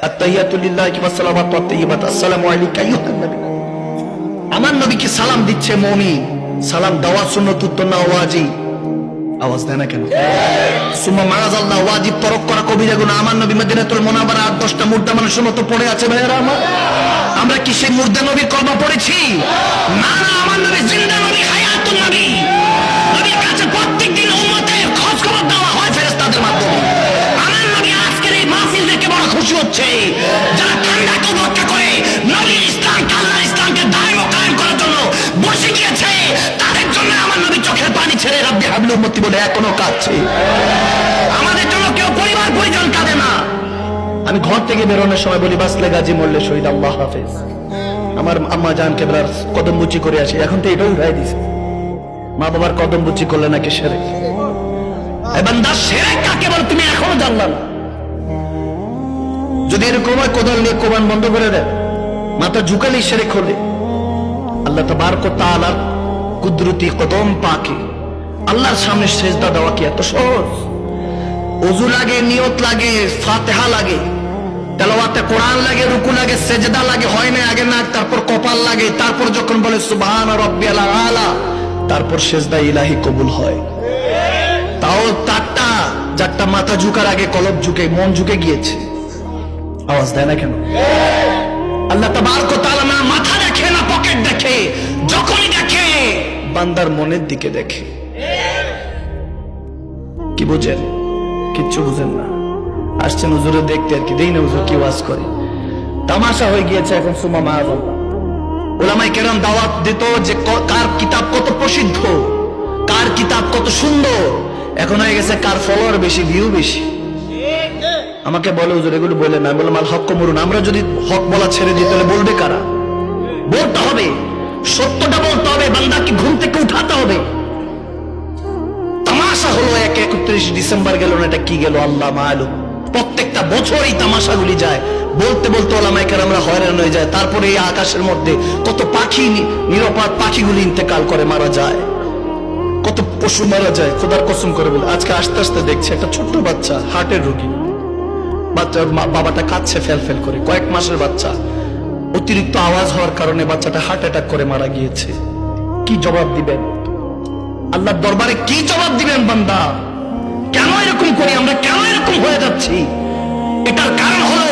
আত-তাহিয়াতু লিল্লাহি ওয়াস সালাওয়াতু ওয়াত-তাইয়্যিবাত, আসসালামু আলাইকা আইয়ুহান নবী। আমার নবীকে সালাম দিচ্ছে মুমিন। সালাম দেওয়া সুন্নাত, উত্তর না ওয়াজিব। আওয়াজ দেয় না কেন? সুম্মা মাআযাল্লাহ, ওয়াজিব তরক করা কবিরা গুনাহ। আমার নবী মদিনাতুল মুনাওয়ারা 8-10টা মুর্দা মানুষের মতো পড়ে আছে। ভাইয়েরা আমার, আমরা কি সেই মুর্দা নবীর কলমা পড়েছি? না না, আমার নবী জিন্দা নবী, হায়াতুন নবী। নবীর কাছে প্রত্যেকদিন উম্মতের খোঁজ খবর দেওয়া হয় ফেরেশতাদের মাধ্যমে। আমার নবী আজকের এই মাহফিল দেখে বড় খুশি হচ্ছে। যারা ঠান্ডাকে উপেক্ষা করে নবীর ইসলামকে, আল্লাহর ইসলামকে দায়ম ও কায়েম করার জন্য বসে গিয়েছে, তাদের জন্য আমার নবী চোখের পানি ছেড়ে রাব্বি হাবলি উম্মতি বলে এখনো কাঁদছে। আমাদের জন্য কেউ পরিবার পরিজন কাঁদে না। আমি ঘর থেকে বেরোনোর সময় বলি, বাসলে গাজী, মরলে শহীদ, আল্লাহ হাফেজ। আমার আম্মা জান কেবলার কদম বুচি করে আসি। এখন তো এটাও উঠাই দিছে, মা বাবার কদম বুচি করলে নাকি শিরক। এই বান্দা, শিরক কাকে বলে তুমি এখনো জানলা না? যদি এরকম হয়, কোদাল নিয়ে কোরবান বন্ধ করে দেয়, মাথা ঝুঁকালেই শিরক হলে। আল্লাহ তাবারক ওয়া তাআলার কুদরতি কদম পাকে আল্লাহর সামনে সেজদা দেওয়া কি এত সহজ? ওযু লাগে, নিয়ত লাগে, ফাতিহা লাগে, তেলাওয়াতে কোরআন লাগে, রুকু লাগে, সেজদা লাগে, হয় না আগে না, তারপর কপাল লাগে, তারপর যখন বলে সুবহান রাব্বিয়াল আলা, তারপর সেজদা ইলাহি কবুল হয়। তাও তারটা যারটা মাথা ঝুঁকার আগে কলব ঝুঁকে, মন ঝুঁকে গিয়েছে। আওয়াজ দেয় না কেন? আল্লাহ তাবারক ওয়া তাআলা না মাথা দেখে, না পকেট দেখে, যখনই দেখে বান্দার মনের দিকে দেখে। কি বুঝেন? কিচ্ছু বুঝেন না। আসছেন হুজুরে দেখতে, আর কি দেই না হুজুর কি ওয়াজ করে। তামাশা হয়ে গিয়েছে এখন। সুম্মা মাআযাল্লাহ, উলামায়ে কেরাম দাওয়াত দিত যে কার কিতাব কত প্রসিদ্ধ, কার কিতাব কত সুন্দর। এখন হয়ে গেছে কার ফলোয়ার বেশি, ভিউ বেশি। আমাকে বলে হুজুর এগুলো বলে না। আমি বললাম আল হক মরুন। আমরা যদি হক বলা ছেড়ে দিই তাহলে বলবে কারা? বলতে হবে, সত্যটা বলতে হবে, বান্দাকে ঘুম থেকে উঠাতে হবে। তামাশা হলো 31 ডিসেম্বর গেল না, এটা কি গেল আল্লাহ মালুম। প্রত্যেকটা বছর এই তামাশাগুলি যায়। বলতে বলতে ওলামায়ে কেরামরা হয়রান হয়ে যায়। তারপরে এই আকাশের মধ্যে কত পাখি, নিরপরাধ পাখিগুলি ইন্তেকাল করে, মারা যায়, কত পশু মারা যায়। খোদার কসম করে বলে আজকে আস্তে আস্তে দেখছে একটা ছোট্ট বাচ্চা হার্টের রোগী, বাচ্চার বাবাটা কাঁদছে ফেল ফেল করে, কয়েক মাসের বাচ্চা। অতিরিক্ত আওয়াজ হওয়ার কারণে বাচ্চাটা হার্ট অ্যাটাক করে মারা গিয়েছে। কি জবাব দিবেন আল্লাহর দরবারে? কি জবাব দিবেন বান্দা? কেন এরকম করি আমরা? কেন এরকম হয়ে যাচ্ছি? এটার কারণ হলো